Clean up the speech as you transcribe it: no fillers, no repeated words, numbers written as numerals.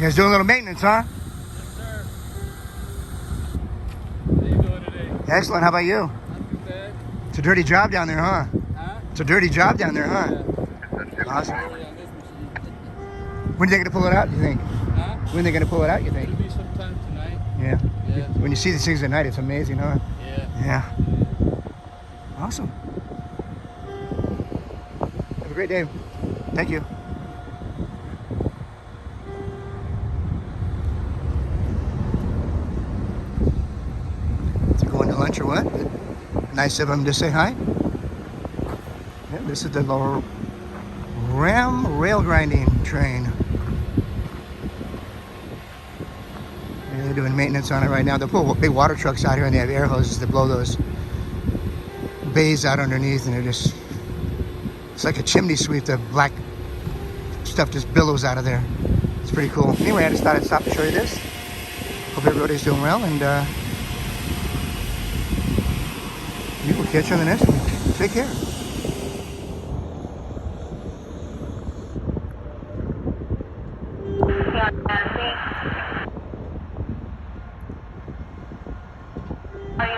You guys doing a little maintenance, huh? Yes, sir. How you doing today? Excellent. How about you? Not too bad. It's a dirty job down there, huh? Huh? It's a dirty job down there, huh? Yeah. Awesome. On this machine. When are they going to pull it out, you think? Huh? When are they going to pull it out, you think? It'll be sometime tonight. Yeah. Yeah. When you see these things at night, it's amazing, huh? Yeah. Yeah. Awesome. Have a great day. Thank you. Is he going to lunch or what? Nice of him to say hi. Yeah, this is the Loram Rail grinding train. Yeah, they're doing maintenance on it right now. They'll pull big water trucks out here and they have air hoses to blow those bays out underneath, and it's like a chimney sweep. The black stuff just billows out of there. It's pretty cool. Anyway, I just thought I'd stop to show you this. Hope everybody's doing well, and we will catch you on the next one. Take care. Are you